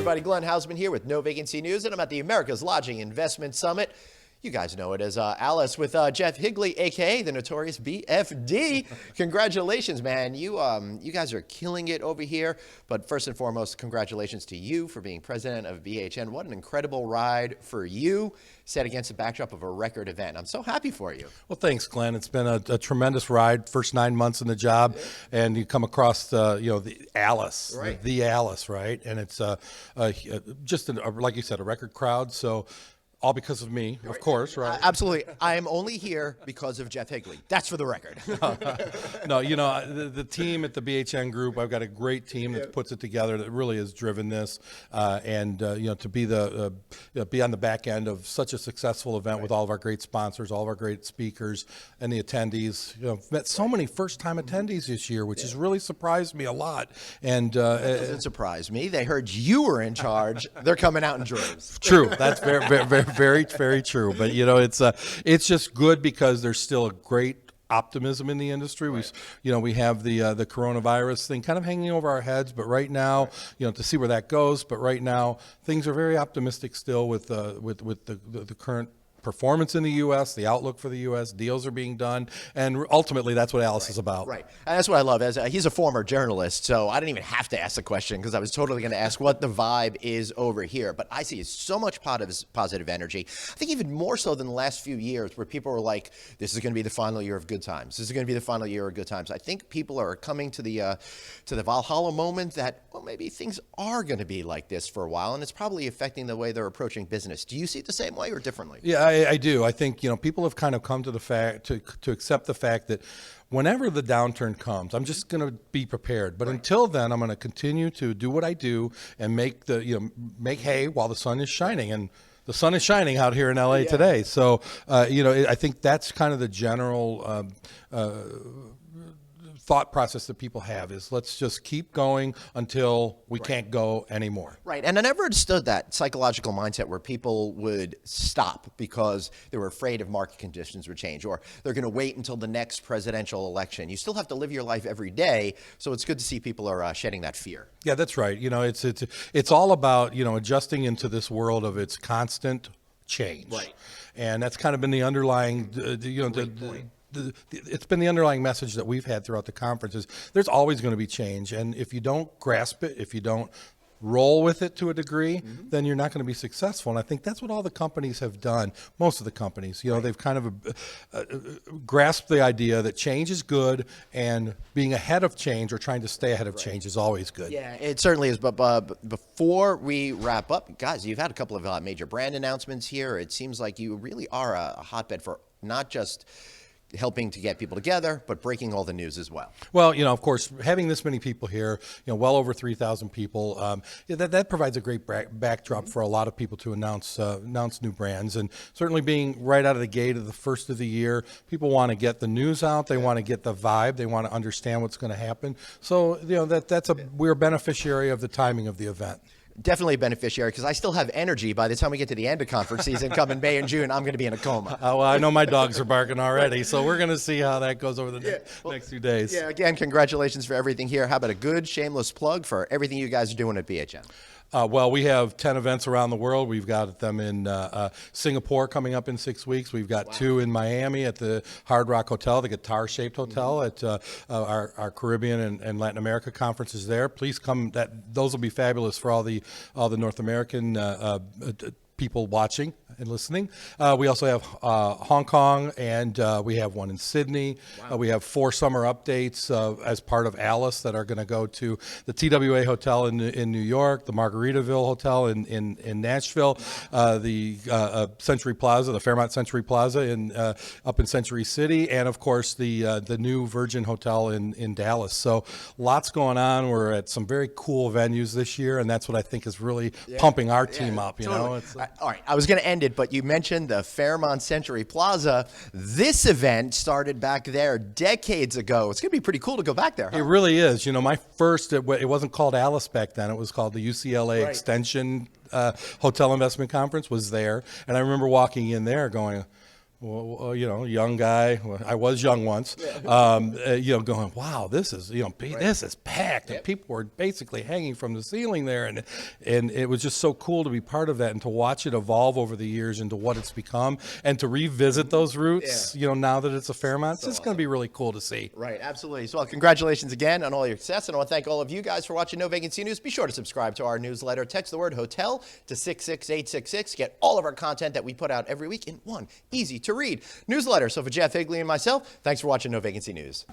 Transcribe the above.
everybody. Glenn Hausman here with No Vacancy News, and I'm at the America's Lodging Investment Summit. You guys know it as ALIS with Jeff Higley, a.k.a. the notorious BFD. Congratulations, man. You guys are killing it over here. But first and foremost, congratulations to you for being president of BHN. What an incredible ride for you, set against the backdrop of a record event. I'm so happy for you. Well, thanks, Glenn. It's been a tremendous ride. First 9 months in the job, and you come across the ALIS, right. the ALIS, right? And it's just like you said, a record crowd. So. All because of me, of course, right? Absolutely. I am only here because of Jeff Higley. That's for the record. No, the team at the BHN Group, I've got a great team that puts it together that really has driven this, and to be be on the back end of such a successful event with all of our great sponsors, all of our great speakers, and the attendees. Met so many first-time attendees this year, which has really surprised me a lot. And that doesn't surprise me. They heard you were in charge. They're coming out in droves. True. That's very, very true. But it's just good because there's still a great optimism in the industry. Right. We have the coronavirus thing kind of hanging over our heads, but right now, to see where that goes. But right now, things are very optimistic still with the current performance in the U.S., the outlook for the U.S., deals are being done, and ultimately that's what ALIS is about. Right, and that's what I love. As he's a former journalist, so I didn't even have to ask the question because I was totally going to ask what the vibe is over here. But I see so much positive energy. I think even more so than the last few years where people were like, this is going to be the final year of good times. This is going to be the final year of good times. I think people are coming to the Valhalla moment that, well, maybe things are going to be like this for a while, and it's probably affecting the way they're approaching business. Do you see it the same way or differently? Yeah, I do. I think people have kind of come to the fact to accept the fact that whenever the downturn comes, I'm just going to be prepared. But until then, I'm going to continue to do what I do and make hay while the sun is shining. And the sun is shining out here in LA today. So I think that's kind of the general thought process that people have is let's just keep going until we can't go anymore. Right, and I never understood that psychological mindset where people would stop because they were afraid of market conditions would change, or they're going to wait until the next presidential election. You still have to live your life every day, so it's good to see people are shedding that fear. Yeah, that's right. It's all about adjusting into this world of its constant change. Right, and that's kind of been the underlying it's been the underlying message that we've had throughout the conference is there's always going to be change. And if you don't grasp it, if you don't roll with it to a degree, then you're not going to be successful. And I think that's what all the companies have done. Most of the companies, they've kind of grasped the idea that change is good and being ahead of change or trying to stay ahead of change is always good. Yeah, it certainly is. But before we wrap up, guys, you've had a couple of major brand announcements here. It seems like you really are a hotbed for not just helping to get people together, but breaking all the news as well. Well, of course, having this many people here, well over 3,000 people, that provides a great backdrop for a lot of people to announce new brands. And certainly being right out of the gate of the first of the year, people want to get the news out. They want to get the vibe. They want to understand what's going to happen. So, we're a beneficiary of the timing of the event. Definitely a beneficiary because I still have energy. By the time we get to the end of conference season, come in May and June, I'm going to be in a coma. Well, I know my dogs are barking already, so we're going to see how that goes over the next few days. Yeah, again, congratulations for everything here. How about a good shameless plug for everything you guys are doing at BHN? Well, we have 10 events around the world. We've got them in Singapore coming up in 6 weeks. We've got 2 in Miami at the Hard Rock Hotel, the guitar-shaped hotel at our Caribbean and Latin America conferences there. Please come. Those will be fabulous for all the North American people watching and listening. We also have Hong Kong, and we have one in Sydney. Wow. We have 4 summer updates as part of ALIS that are going to go to the TWA Hotel in New York, the Margaritaville Hotel in Nashville, the Century Plaza, the Fairmont Century Plaza up in Century City, and of course the new Virgin Hotel in Dallas. So lots going on. We're at some very cool venues this year, and that's what I think is really pumping our team up. Totally. All right, I was going to end it, but you mentioned the Fairmont Century Plaza. This event started back there decades ago. It's going to be pretty cool to go back there. Huh? It really is. My first, it wasn't called ALIS back then. It was called the UCLA Extension Hotel Investment Conference was there. And I remember walking in there going, well, young guy. Well, I was young once. Going, wow, this is this is packed, and people were basically hanging from the ceiling there, and it was just so cool to be part of that and to watch it evolve over the years into what it's become, and to revisit those roots. Now that it's a Fairmont, it's just going to be really cool to see. Right, absolutely. So, well, congratulations again on all your success, and I want to thank all of you guys for watching No Vacancy News. Be sure to subscribe to our newsletter. Text the word hotel to 66866. Get all of our content that we put out every week in one easy to read newsletter. So for Jeff Higley and myself, thanks for watching No Vacancy News.